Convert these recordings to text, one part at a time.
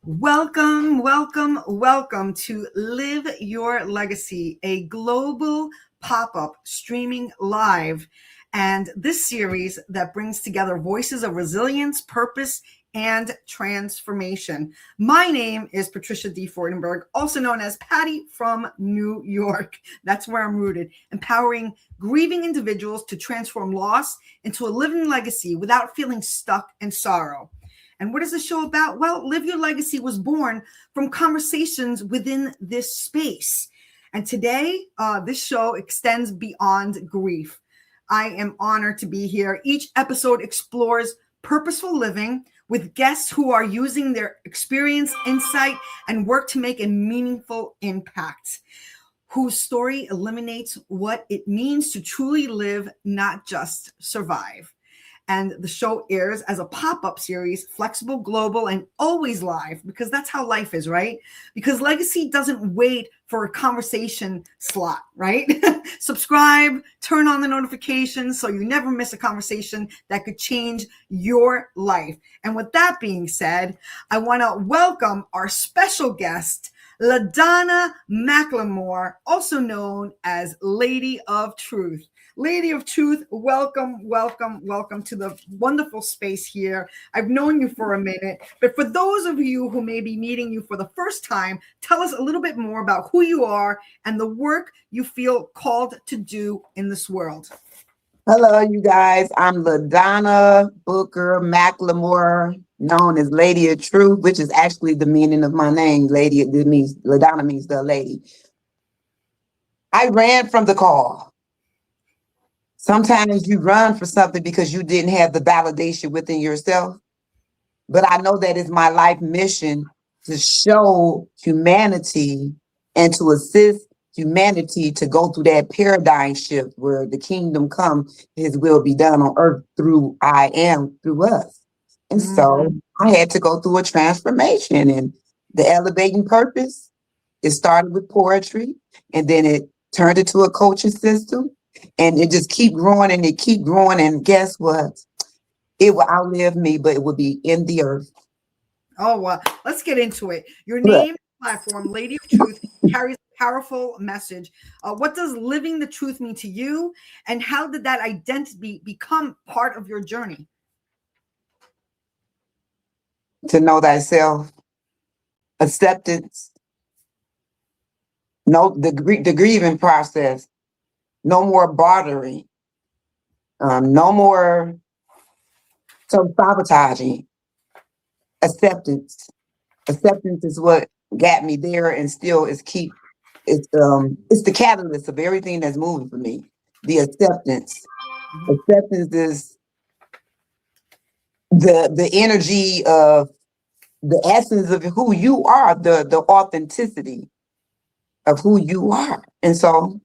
Welcome, welcome, welcome to Live Your Legacy, a global pop-up streaming live. And this series that brings together voices of resilience, purpose, and transformation. My name is Patricia D. Freudenberg, also known as Patty from New York. That's where I'm rooted, empowering grieving individuals to transform loss into a living legacy without feeling stuck in sorrow. And what is the show about? Well, Live Your Legacy was born from conversations within this space. And today, this show extends beyond grief. I am honored to be here. Each episode explores purposeful living with guests who are using their experience, insight, and work to make a meaningful impact, whose story eliminates what it means to truly live, not just survive. And the show airs as a pop-up series, flexible, global, and always live, because that's how life is, right? Because legacy doesn't wait for a conversation slot, right? Subscribe, turn on the notifications so you never miss a conversation that could change your life. And with that being said, I want to welcome our special guest, LaDonna McLemore, also known as Lady of Truth. Lady of Truth, welcome, welcome, welcome to the wonderful space here. I've known you for a minute, but for those of you who may be meeting you for the first time, tell us a little bit more about who you are and the work you feel called to do in this world. Hello, you guys. I'm LaDonna Booker McLemore, known as Lady of Truth, which is actually the meaning of my name. Lady, it means LaDonna means the lady. I ran from the call. Sometimes you run for something because you didn't have the validation within yourself. But I know that is my life mission to show humanity and to assist humanity to go through that paradigm shift where the kingdom come, his will be done on earth through I am, through us. And so I had to go through a transformation, and the elevating purpose, it started with poetry, and then it turned into a coaching system, and it just keep growing and it keep growing. And guess what? It will outlive me, but it will be in the earth. Oh, well, let's get into it. Your name, platform, Lady of Truth, carries a powerful message. What does living the truth mean to you? And how did that identity become part of your journey? To know thyself, acceptance, the grieving process, no more bartering, no more self-sabotaging. Acceptance is what got me there, and still it's the catalyst of everything that's moving for me. The acceptance is the energy of the essence of who you are, the authenticity of who you are. And so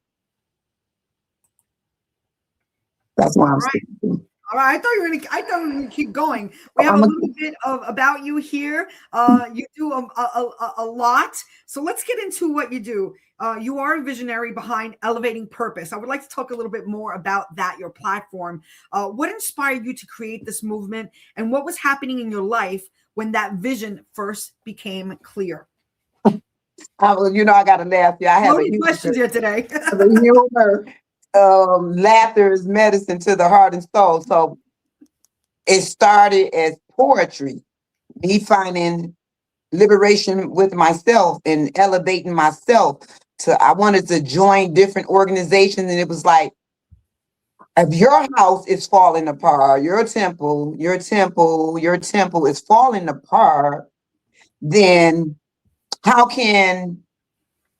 that's why I'm speaking. All right, I thought we were gonna keep going. We have a little bit of about you here. You do a lot. So let's get into what you do. You are a visionary behind Elevating Purpose. I would like to talk a little bit more about that, your platform. What inspired you to create this movement, and what was happening in your life when that vision first became clear? I got to laugh. Yeah, I have no questions here today. Humor. Laughter is medicine to the heart and soul. So it started as poetry, me finding liberation with myself and elevating myself. I wanted to join different organizations, and it was like, if your house is falling apart, your temple is falling apart, then how can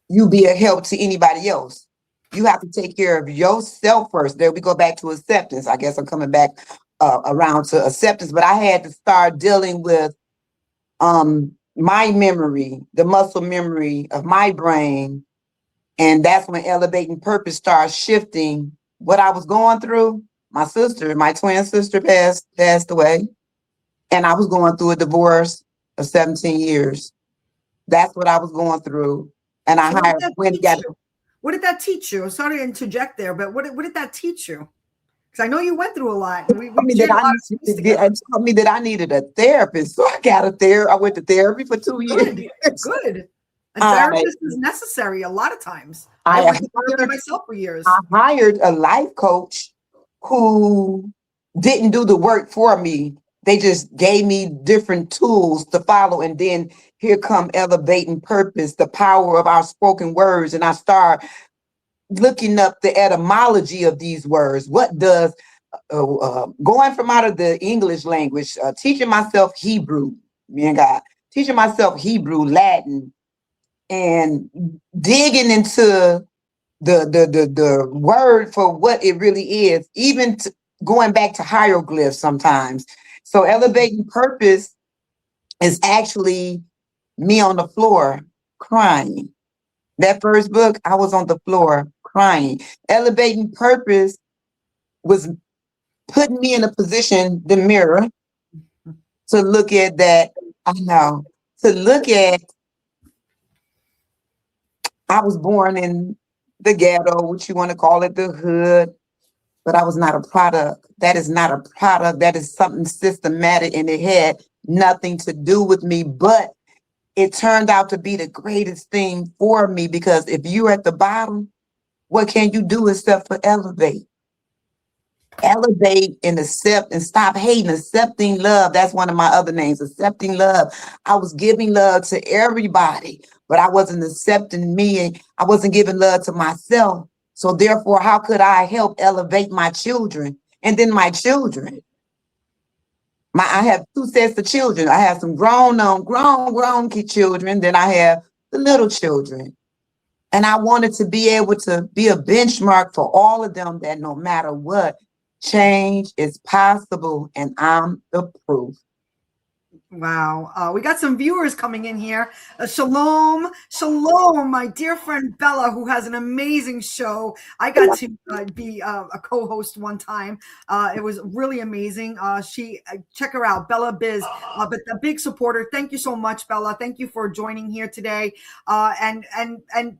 you be a help to anybody else? You have to take care of yourself first. There we go back to acceptance. I guess I'm coming back around to acceptance, but I had to start dealing with my memory, the muscle memory of my brain. And that's when Elevating Purpose started shifting what I was going through. My twin sister passed away, and I was going through a divorce of 17 years. That's what I was going through. And What did that teach you? Sorry to interject there, but what did that teach you? Because I know you went through a lot, and we I mean, shared a lot of space together. it taught me that I needed a therapist. So I got a therapist. I went to therapy for 2 years. Good. A I, therapist is necessary a lot of times. I I went to therapy hired, myself for years. I hired a life coach who didn't do the work for me. They just gave me different tools to follow. And then here come elevating purpose, the power of our spoken words. And I start looking up the etymology of these words. What does going from out of the English language, teaching myself Hebrew, me and God, teaching myself Hebrew, Latin, and digging into the word for what it really is, even going back to hieroglyphs sometimes. So elevating purpose is actually me on the floor crying. That first book, I was on the floor crying. Elevating purpose was putting me in a position, the mirror, to look at that. I know, to look at, I was born in the ghetto, what you want to call it, the hood, but I was not a product. That is not a product. That is something systematic, and it had nothing to do with me, but it turned out to be the greatest thing for me, because if you're at the bottom, what can you do except for elevate? Elevate and accept and stop hating, accepting love. That's one of my other names, accepting love. I was giving love to everybody, but I wasn't accepting me, and I wasn't giving love to myself. So therefore, how could I help elevate my children? And then my children. I have two sets of children. I have some grown children. Then I have the little children. And I wanted to be able to be a benchmark for all of them, that no matter what, change is possible, and I'm the proof. Wow. We got some viewers coming in here. Shalom. Shalom, my dear friend Bella, who has an amazing show. I got to be a co-host one time. It was really amazing. Check her out, Bella Biz, but a big supporter. Thank you so much, Bella. Thank you for joining here today. And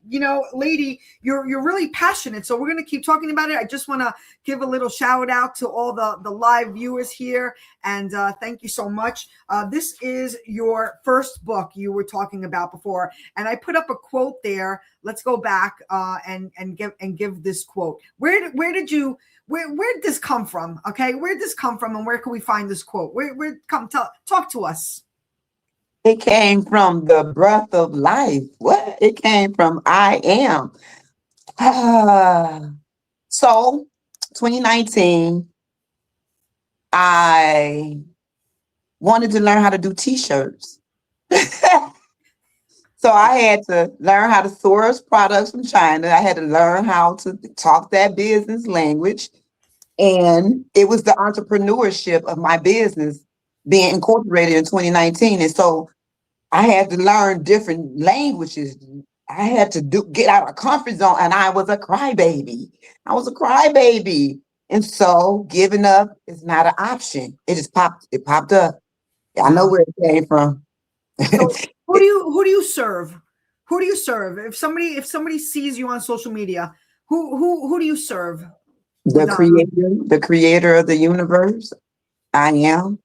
you know, lady, you're really passionate. So we're going to keep talking about it. I just want to give a little shout out to all the live viewers here. And thank you so much. This is your first book you were talking about before, and I put up a quote there. Let's go back and give this quote. Where did this come from? Okay, where did this come from, and where can we find this quote? Talk to us. It came from the breath of life. What? It came from I am. So 2019, I wanted to learn how to do t-shirts. So I had to learn how to source products from China. I had to learn how to talk that business language. And it was the entrepreneurship of my business being incorporated in 2019. And so I had to learn different languages. I had to get out of comfort zone, and I was a crybaby. And so giving up is not an option. It popped up. I know where it came from. So who do you serve? Who do you serve? If somebody sees you on social media, who do you serve? The creator of the universe. I am.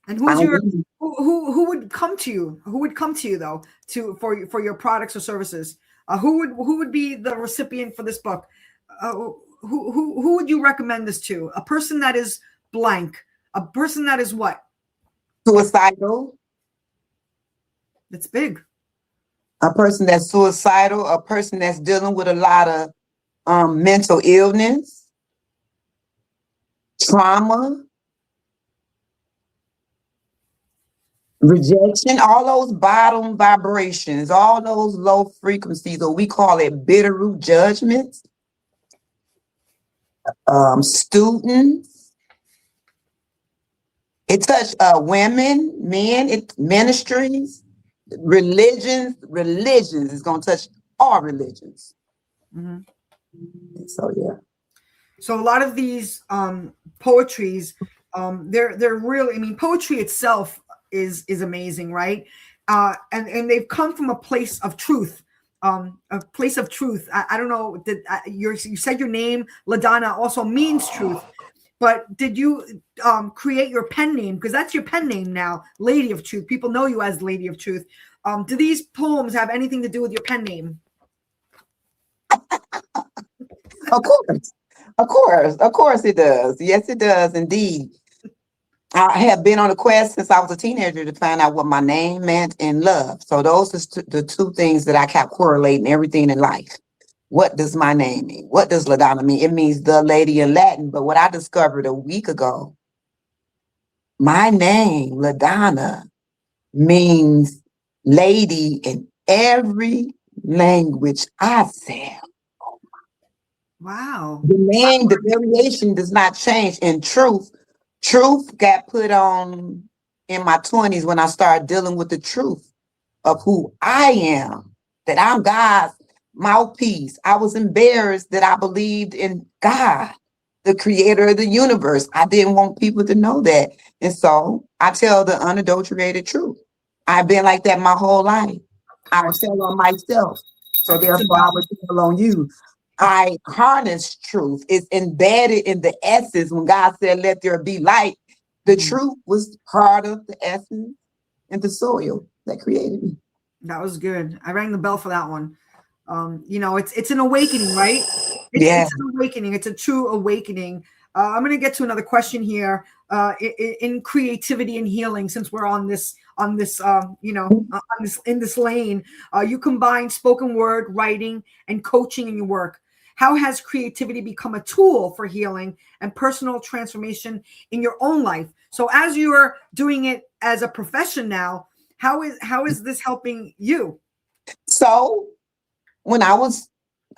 And who would come to you? Who would come to you though for your products or services? Who would be the recipient for this book? Who would you recommend this to? A person that is blank. A person that is what? Suicidal. That's big. A person that's suicidal. A person that's dealing with a lot of mental illness, trauma, rejection, all those bottom vibrations, all those low frequencies, or we call it bitter root judgments, students. It touched women, men, ministries, religions. Religions is going to touch all religions. Mm-hmm. So, yeah. So a lot of these poetries, they're really, I mean, poetry itself is amazing, right? And they've come from a place of truth. a place of truth. I don't know. You said your name, LaDonna, also means truth. But did you create your pen name? Because that's your pen name now, Lady of Truth. People know you as Lady of Truth. Do these poems have anything to do with your pen name? Of course. Of course. Of course it does. Yes, it does indeed. I have been on a quest since I was a teenager to find out what my name meant and love. So those are the two things that I kept correlating everything in life. What does my name mean? What does LaDonna mean? It means the lady in Latin. But what I discovered a week ago, my name, LaDonna, means lady in every language I say. Wow. The name, the variation does not change. In truth, truth got put on in my 20s when I started dealing with the truth of who I am, that I'm God's mouthpiece. I was embarrassed that I believed in God, the creator of the universe. I didn't want people to know that. And so I tell the unadulterated truth. I've been like that my whole life. I will tell on myself. So therefore I will tell on you. I harness truth. It's embedded in the essence. When God said, let there be light, the truth was part of the essence and the soil that created me. That was good. I rang the bell for that one. It's an awakening, right? Yeah. It's an awakening. It's a true awakening. I'm going to get to another question here. In creativity and healing, since we're on this in this lane, you combine spoken word, writing, and coaching in your work. How has creativity become a tool for healing and personal transformation in your own life? So as you're doing it as a profession now, how is this helping you? So when I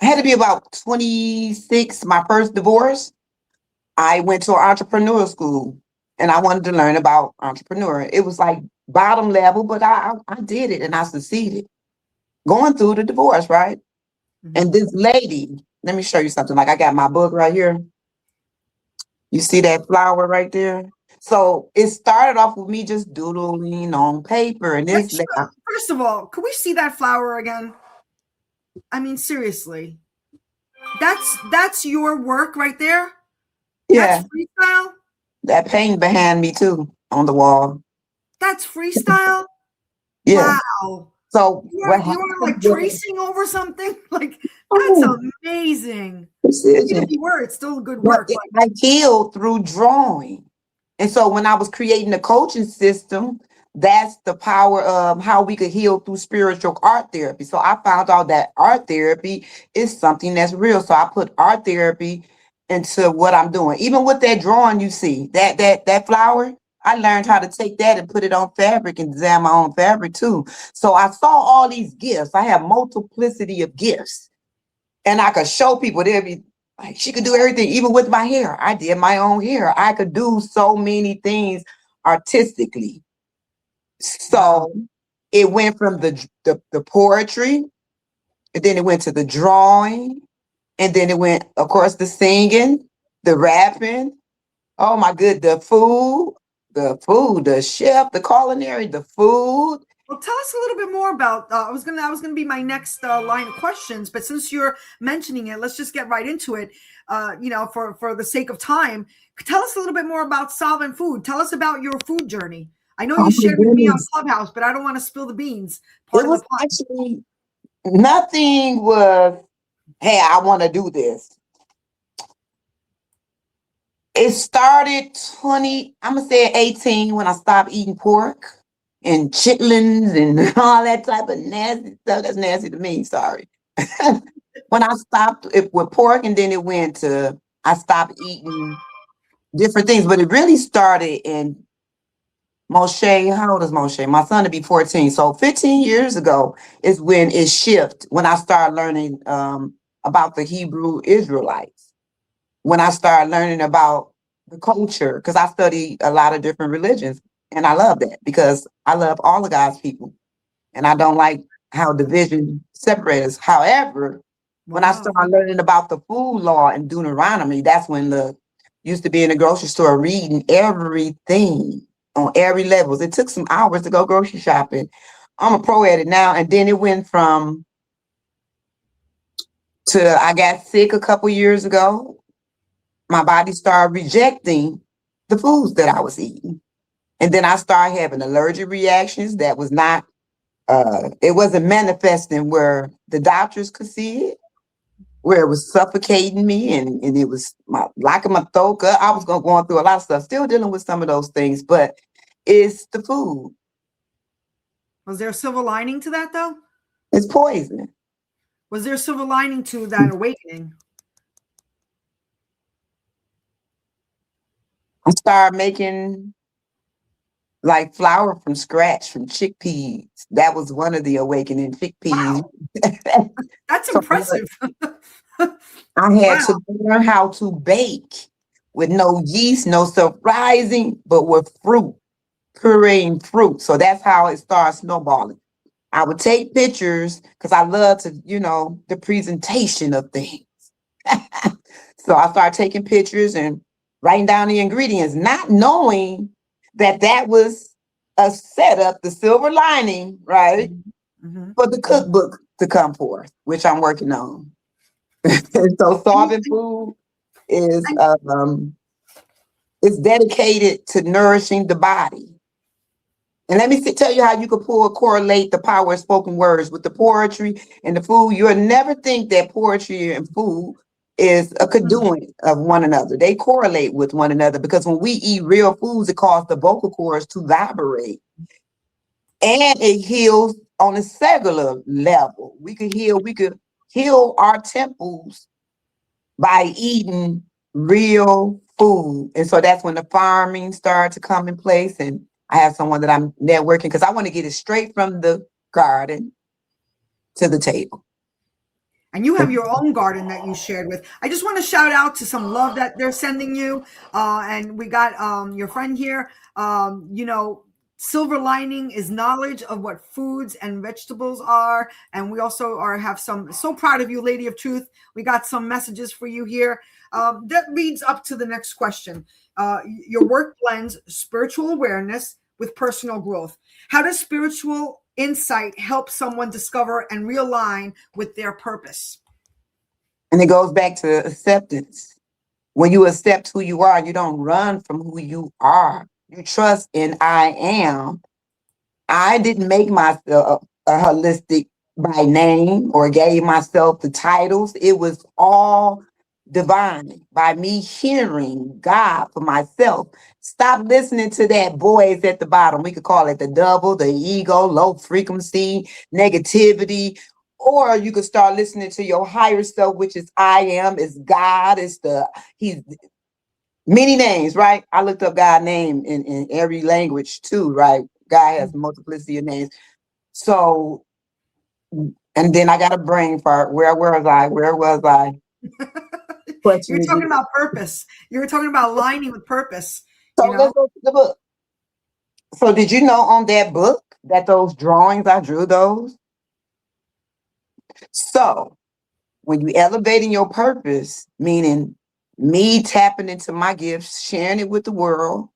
had to be about 26, my first divorce, I went to an entrepreneur school and I wanted to learn about entrepreneur. It was like bottom level, but I did it and I succeeded going through the divorce, right? Mm-hmm. And this lady, let me show you something. Like I got my book right here. You see that flower right there? So it started off with me just doodling on paper. And this first of all, could we see that flower again? I mean, seriously. That's your work right there? Yeah. That's freestyle? That paint behind me too on the wall. That's freestyle? Yeah. Wow. So you were like tracing over something? Like, that's amazing. Even if you were, it's still good work. I healed through drawing. And so when I was creating the coaching system, that's the power of how we could heal through spiritual art therapy. So I found out that art therapy is something that's real. So I put art therapy into what I'm doing. Even with that drawing, you see that flower, I learned how to take that and put it on fabric and design my own fabric too. So I saw all these gifts. I have multiplicity of gifts. And I could show people, they'd be like, she could do everything, even with my hair. I did my own hair. I could do so many things artistically. So it went from the poetry, and then it went to the drawing, and then it went, of course, the singing, the rapping. Oh my good, the food, the chef, the culinary, the food. Well, tell us a little bit more about. I was gonna be my next line of questions, but since you're mentioning it, let's just get right into it. For the sake of time, tell us a little bit more about Solvent Food. Tell us about your food journey. I know you shared with me on Clubhouse, but I don't want to spill the beans. Actually nothing was, hey, I want to do this. It started I'm gonna say 18 when I stopped eating pork and chitlins and all that type of nasty stuff. That's nasty to me, sorry. When I stopped it with pork, and then it went to, I stopped eating different things, but it really started in Moshe. How old is Moshe? My son to be 14. So 15 years ago is when it shifted, when I started learning about the Hebrew Israelites, when I started learning about the culture, because I study a lot of different religions. And I love that because I love all of God's people. And I don't like how division separates us. However, when I started learning about the food law in Deuteronomy, that's when used to be in the grocery store reading everything on every level. It took some hours to go grocery shopping. I'm a pro at it now. And then it went from till I got sick a couple years ago. My body started rejecting the foods that I was eating. And then I started having allergic reactions that was not, it wasn't manifesting where the doctors could see it, where it was suffocating me and it was locking my throat up. I was going through a lot of stuff, still dealing with some of those things, but it's the food. Was there a silver lining to that, though? It's poison. Was there a silver lining to that awakening? I started making like flour from scratch from chickpeas. That was one of the awakening chickpeas. Wow, that's So impressive. I had Wow. to learn how to bake with no yeast, no stuff rising, but with fruit, pureeing fruit. So that's how it started snowballing. I would take pictures because I love to, the presentation of things. So I started taking pictures and writing down the ingredients, not knowing that that was a setup, the silver lining, right, Mm-hmm. for the cookbook to come forth, which I'm working on. So solving food is it's dedicated to nourishing the body. And let me tell you how you can correlate the power of spoken words with the poetry and the food. You'll never think that poetry and food is a conduit of one another. They correlate with one another because when we eat real foods, it causes the vocal cords to vibrate. And it heals on a cellular level. We could heal our temples by eating real food. And so that's when the farming started to come in place. And I have someone that I'm networking because I want to get it straight from the garden to the table. And you have your own garden that you shared with. I just want to shout out to some love that they're sending you. And we got your friend here. Silver lining is knowledge of what foods and vegetables are. And we also have so proud of you, Lady of Truth. We got some messages for you here. That leads up to the next question. Your work blends spiritual awareness with personal growth. How does spiritual insight help someone discover and realign with their purpose? And it goes back to acceptance. When you accept who you are, you don't run from who you are. You trust in I am. I didn't make myself a holistic by name or gave myself the titles. It was all divine by me hearing God for myself. Stop listening to that voice at the bottom. We could call it the devil, the ego, low frequency, negativity. Or you could start listening to your higher self, which is I am, is God, he's many names, right? I looked up God's name in every language too, right? God has multiplicity of names. So, and then I got a brain fart. Where was I? Where was I? You're talking about purpose. You were talking about aligning with purpose. So let's go to the book. So did you know on that book that those drawings, I drew those? So when you elevating your purpose, meaning me tapping into my gifts, sharing it with the world,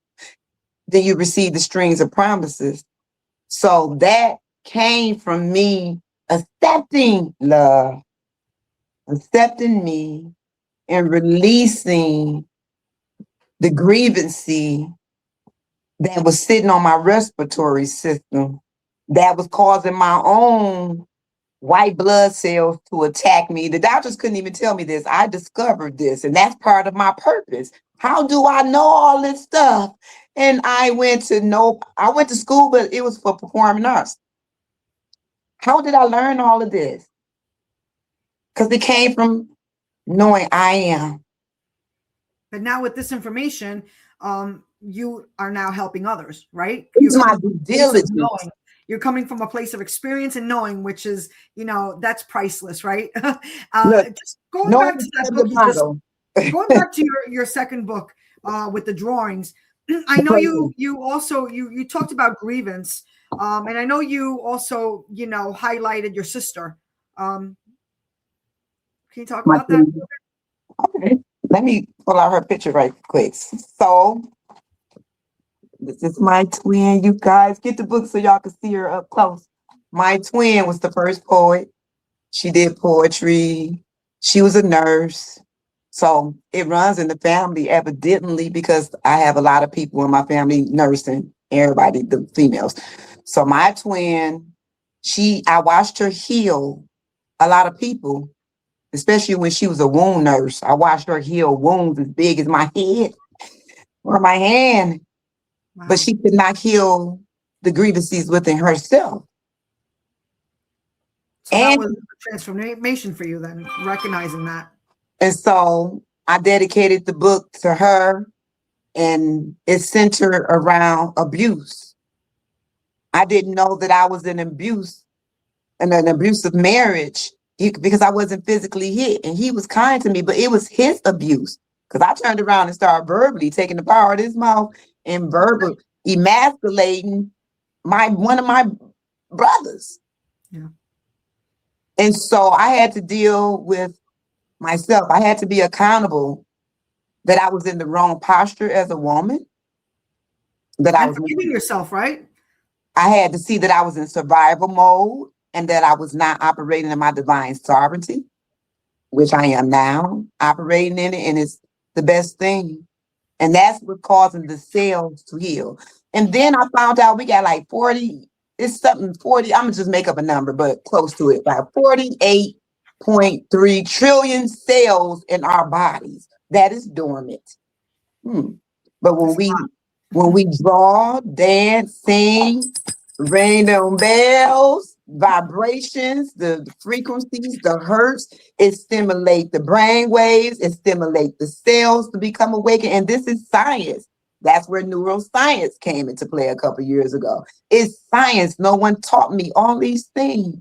then you receive the strings of promises. So that came from me accepting love, accepting me, and releasing the grievancy that was sitting on my respiratory system that was causing my own white blood cells to attack me. The doctors couldn't even tell me this. I discovered this, and that's part of my purpose. How do I know all this stuff? And I went to school, but it was for performing arts. How did I learn all of this? Because it came from knowing I am. But now with this information, you are now helping others, right? It's my due diligence. You're coming from a place of experience and knowing, which is, that's priceless, right? Just going back to that book, going back to your second book with the drawings. I know you also you talked about grievance, and I know you also highlighted your sister. Can you talk about that? Okay, let me pull out her picture right quick. So this is my twin. You guys get the book so y'all can see her up close. My twin was the first poet. She did poetry. She was a nurse. So it runs in the family evidently because I have a lot of people in my family nursing, everybody, the females. So my twin, I watched her heal a lot of people, especially when she was a wound nurse. I watched her heal wounds as big as my head or my hand, but Wow. she could not heal the grievances within herself. So that And was a transformation for you then, recognizing that. and so I dedicated the book to her, and it's centered around abuse. I didn't know that I was in an abusive marriage because I wasn't physically hit, and he was kind to me, but it was his abuse because I turned around and started verbally taking the power of his mouth and verbal emasculating one of my brothers. Yeah. And so I had to deal with myself. I had to be accountable that I was in the wrong posture as a woman. And forgiving yourself, right? I had to see that I was in survival mode and that I was not operating in my divine sovereignty, which I am now operating in it. And it's the best thing. And that's what causing the cells to heal. And then I found out we got like 40, it's something 40, I'm gonna just make up a number, but close to it, like 48.3 trillion cells in our bodies. That is dormant. But when we draw, dance, sing, ring them bells, vibrations, the frequencies, the hertz, it stimulates the brain waves, it stimulates the cells to become awakened. And this is science. That's where neuroscience came into play a couple years ago. It's science. No one taught me all these things,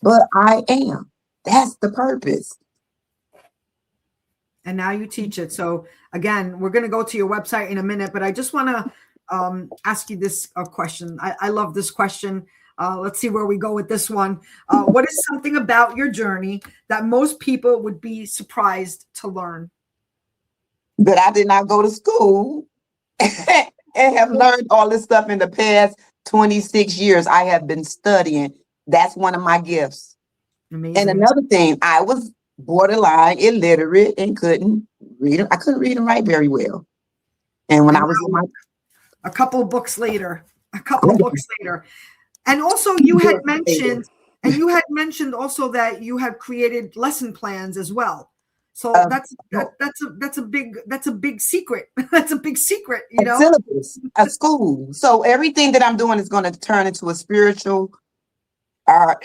but I am. That's the purpose. And now you teach it. So again, we're going to go to your website in a minute, but I just want to ask you this question. I love this question. Let's see where we go with this one. What is something about your journey that most people would be surprised to learn? That I did not go to school and have learned all this stuff in the past 26 years. I have been studying. That's one of my gifts. Amazing. And another thing, I was borderline illiterate and couldn't read. I couldn't read and write very well. And when I was in a couple of books later, and also you had mentioned also that you have created lesson plans as well. So that's a big secret. That's a big secret, you know. Syllabus, a school. So everything that I'm doing is going to turn into a spiritual art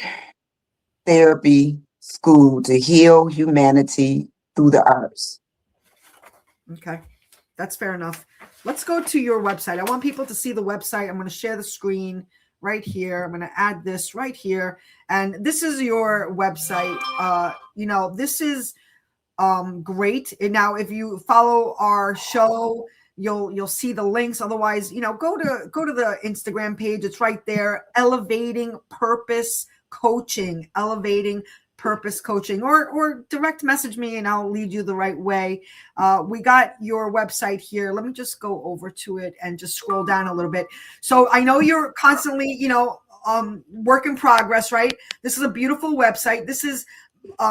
therapy school to heal humanity through the arts. Okay, that's fair enough. Let's go to your website. I want people to see the website. I'm going to share the screen right here. I'm going to add this right here. And this is your website. This is great. And now if you follow our show, you'll see the links. Otherwise, go to the Instagram page. It's right there. Elevating Purpose Coaching, or direct message me and I'll lead you the right way. We got your website here. Let me just go over to it and just scroll down a little bit. So I know you're constantly, work in progress, right? This is a beautiful website. This is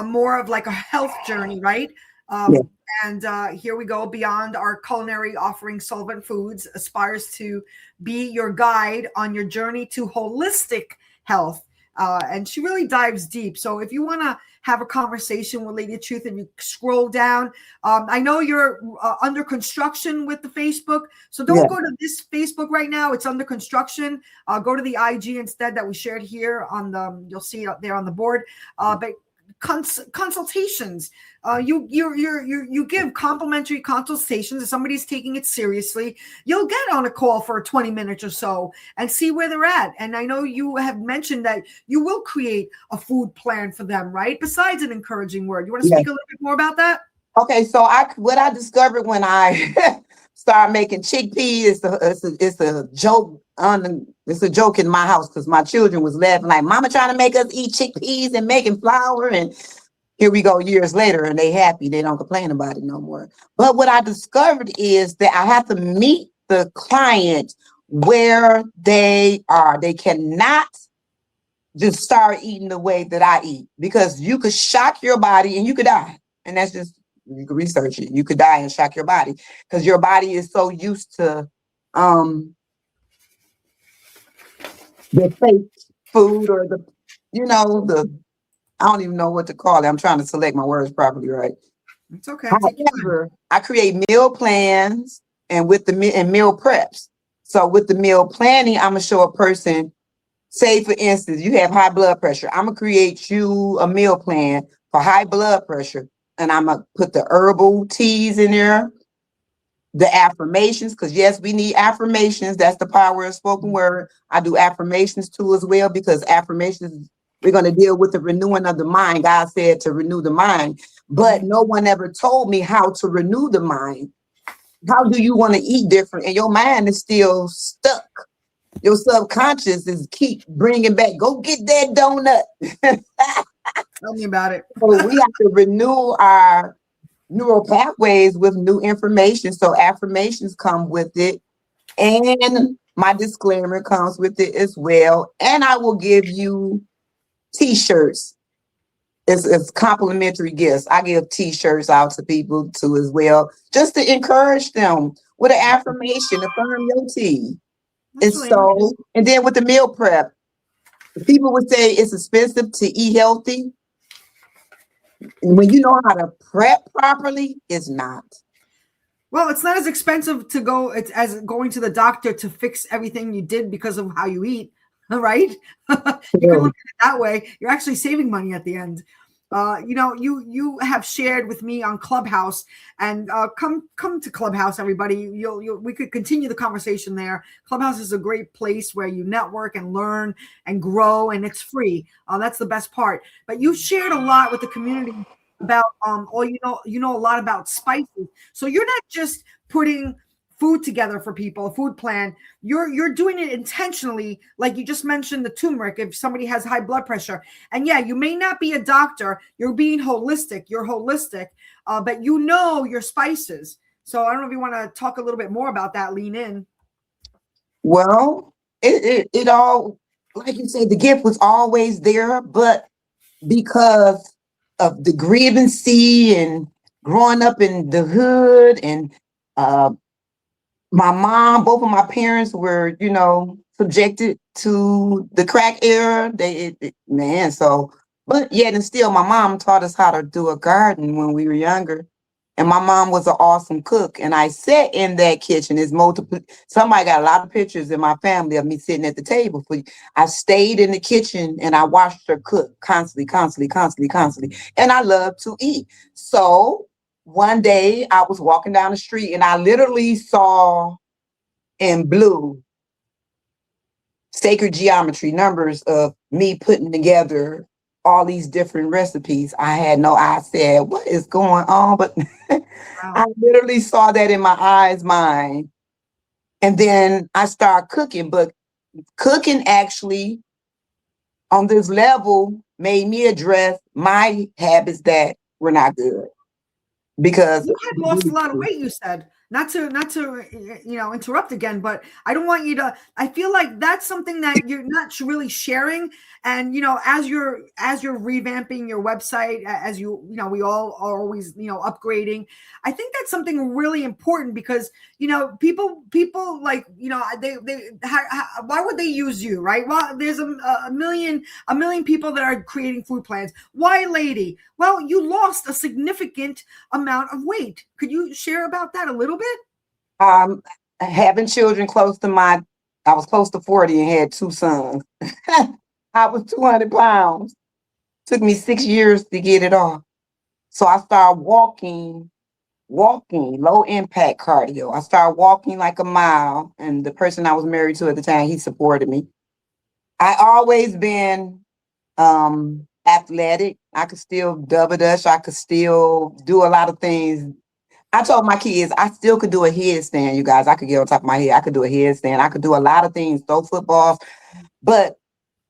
more of like a health journey, right? Yeah. And here we go. Beyond our culinary offering, Solvent Foods aspires to be your guide on your journey to holistic health. And she really dives deep. So if you want to have a conversation with Lady of Truth and you scroll down, I know you're under construction with the Facebook. So don't go to this Facebook right now. It's under construction. Go to the IG instead that we shared here you'll see it up there on the board. But consultations. You give complimentary consultations. If somebody's taking it seriously, you'll get on a call for 20 minutes or so and see where they're at. And I know you have mentioned that you will create a food plan for them, right? Besides an encouraging word. You want to speak a little bit more about that? Okay, so what I discovered when I started making chickpeas, it's a joke it's a joke in my house because my children was laughing like, Mama trying to make us eat chickpeas and making flour, and here we go years later and they happy. They don't complain about it no more. But what I discovered is that I have to meet the client where they are. They cannot just start eating the way that I eat, because you could shock your body and you could die. And that's just, you can research it. You could die and shock your body because your body is so used to the fake food, or the, the, I don't even know what to call it. I'm trying to select my words properly, right? It's okay. Take your time. However, I create meal plans and meal preps. So with the meal planning, I'm gonna show a person, say for instance, you have high blood pressure. I'm gonna create you a meal plan for high blood pressure, and I'm gonna put the herbal teas in there, the affirmations, because yes, we need affirmations. That's the power of spoken word. I do affirmations too as well, because affirmations, we're going to deal with the renewing of the mind. God said to renew the mind, but no one ever told me how to renew the mind. How do you want to eat different? And your mind is still stuck. Your subconscious is keep bringing back, go get that donut. Tell me about it. So we have to renew our neural pathways with new information. So affirmations come with it. And my disclaimer comes with it as well. And I will give you t-shirts. It's complimentary gifts. I give t-shirts out to people too as well, just to encourage them with an affirmation, affirm your tea. And so, and then with the meal prep, people would say it's expensive to eat healthy. And when you know how to prep properly, it's not. Well, it's not as expensive to go as going to the doctor to fix everything you did because of how you eat, right? You can look at it that way. You're actually saving money at the end. You have shared with me on Clubhouse, and come to Clubhouse, everybody. We could continue the conversation there. Clubhouse is a great place where you network and learn and grow, and it's free. That's the best part. But you shared a lot with the community about you know a lot about spices. So you're not just putting food together for people, a food plan. You're doing it intentionally, like you just mentioned the turmeric if somebody has high blood pressure. And yeah, you may not be a doctor, you're being holistic, but you know your spices. So I don't know if you want to talk a little bit more about that, lean in. Well, it all, like you said, the gift was always there, but because of the grievancy and growing up in the hood, and my mom, both of my parents were, subjected to the crack era. But yet and still, my mom taught us how to do a garden when we were younger. And my mom was an awesome cook. And I sat in that kitchen. Somebody got a lot of pictures in my family of me sitting at the table. I stayed in the kitchen and I watched her cook constantly. And I love to eat. So one day I was walking down the street and I literally saw in blue sacred geometry numbers of me putting together all these different recipes. I said, what is going on? But wow. I literally saw that in my eyes, mind. And then I started cooking, but cooking actually on this level made me address my habits that were not good. Because you had lost a lot of weight, you said. Not to interrupt again, but I don't want you to. I feel like that's something that you're not really sharing. And as you're revamping your website, as we all are always upgrading. I think that's something really important because people like they why would they use you, right? Well, there's a million people that are creating food plans. Why, lady? Well, you lost a significant amount of weight. Could you share about that a little bit? Having children I was close to 40 and had 2 sons. I was 200 pounds. Took me 6 years to get it off. So I started walking, low impact cardio. I started walking like a mile, and the person I was married to at the time, he supported me. I always been athletic. I could still double dutch. I could still do a lot of things. I told my kids I still could do a headstand, you guys. I could get on top of my head. I could do a headstand. I could do a lot of things, throw footballs. But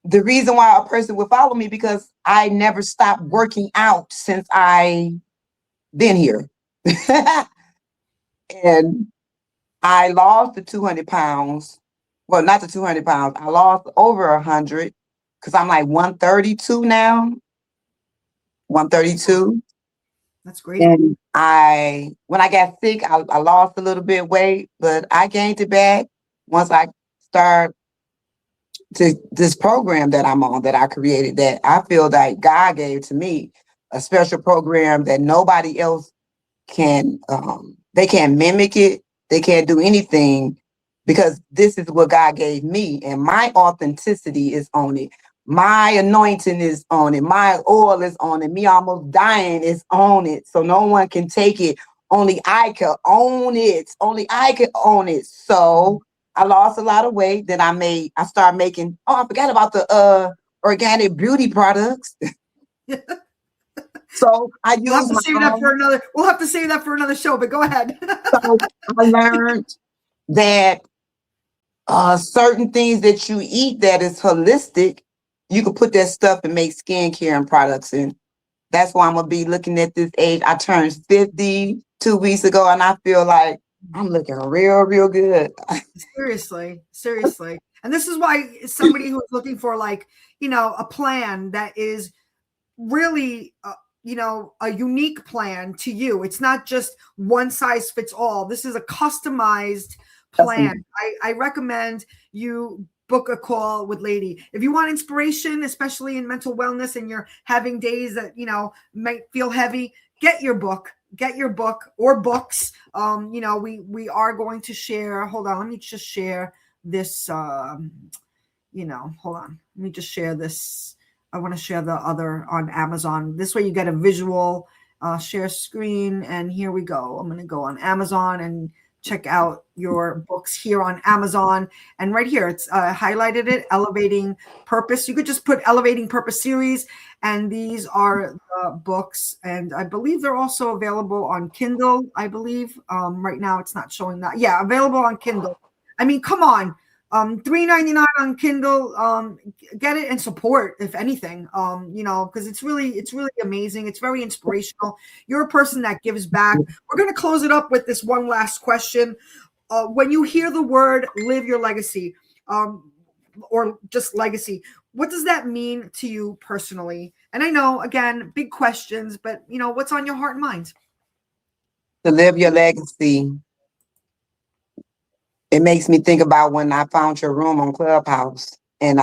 the reason why a person would follow me because I never stopped working out since I been here. And I lost the 200 pounds. Well, not the 200 pounds. I lost over 100 because I'm like 132 now, 132. That's great. And when I got sick, I lost a little bit weight, but I gained it back once I started to this program that I'm on, that I created, that I feel that God gave to me, a special program that nobody else can, they can't mimic it. They can't do anything, because this is what God gave me, and my authenticity is on it. My anointing is on it. My oil is on it. Me almost dying is on it. So no one can take it. Only I can own it. Only I can own it. So I lost a lot of weight. Then I started making, I forgot about the organic beauty products. So I We'll have use to my save that for own. another. We'll have to save that for another show. But go ahead. So I learned that certain things that you eat that is holistic, you can put that stuff and make skincare and products. And that's why I'm gonna be looking at this age. I turned 50 2 weeks ago, and I feel like I'm looking real, real good. Seriously. And this is why somebody who's looking for, like, a plan that is really, a unique plan to you. It's not just one size fits all. This is a customized plan. I recommend you book a call with Lady. If you want inspiration, especially in mental wellness, and you're having days that, might feel heavy, get your book or books. We are going to share, hold on, let me just share this, hold on, let me just share this. I want to share the other on Amazon. This way you get a visual, share screen. And here we go. I'm going to go on Amazon and check out your books here on Amazon. And right here, it's highlighted it, Elevating Purpose. You could just put Elevating Purpose series. And these are the books. And I believe they're also available on Kindle, I believe. Right now, it's not showing that. Yeah, available on Kindle. I mean, come on. $3.99 on Kindle. Get it and support, if anything. Because it's really amazing. It's very inspirational. You're a person that gives back. We're going to close it up with this one last question. When you hear the word "live your legacy," or just legacy, what does that mean to you personally? And I know, again, big questions, but what's on your heart and mind? To live your legacy, it makes me think about when I found your room on Clubhouse, and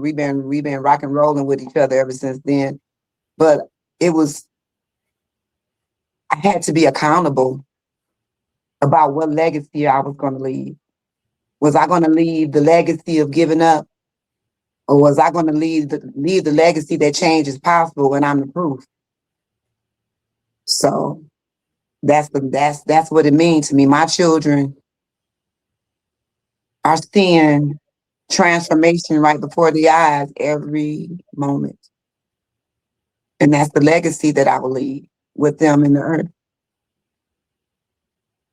we've been rock and rolling with each other ever since then. But I had to be accountable about what legacy I was going to leave. Was I going to leave the legacy of giving up, or was I going to leave the legacy that change is possible, and I'm the proof? So that's what it means to me. My children are seeing transformation right before their eyes every moment. And that's the legacy that I will leave with them in the earth.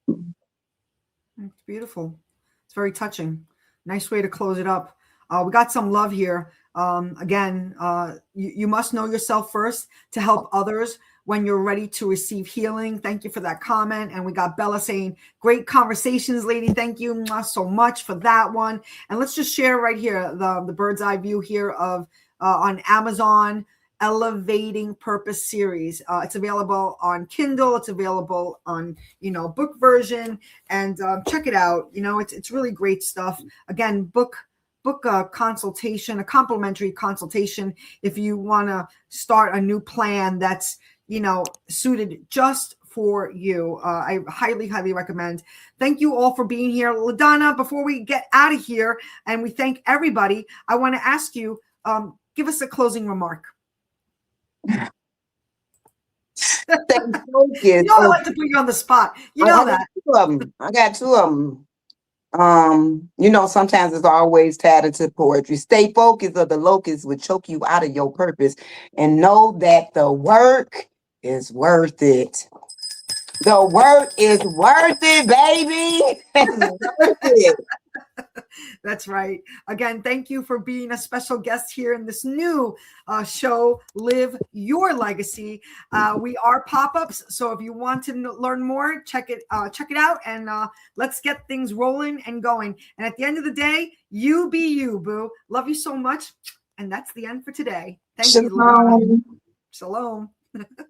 It's beautiful. It's very touching. Nice way to close it up. We got some love here. Again, you must know yourself first to help others when you're ready to receive healing. Thank you for that comment. And we got Bella saying, great conversations, Lady. Thank you so much for that one. And let's just share right here the bird's eye view here of on Amazon, Elevating Purpose series. It's available on Kindle. It's available on book version, and check it out. It's really great stuff. Again, book a consultation, a complimentary consultation, if you want to start a new plan that's suited just for you. I highly recommend. Thank you all for being here. LaDonna, before we get out of here and we thank everybody, I want to ask you, give us a closing remark. Focus. I like to put you on the spot. That. I got two of them. Sometimes it's always tattered to poetry. Stay focused, or the locust would choke you out of your purpose. And know that the work is worth it. The work is worth it, baby. It's worth it. That's right. Again, thank you for being a special guest here in this new show, Live Your Legacy. We are pop-ups, so if you want to learn more, check it out, and let's get things rolling and going. And at the end of the day, you be you, boo. Love you so much. And that's the end for today. Thank you, LaDonna. Shalom. Shalom.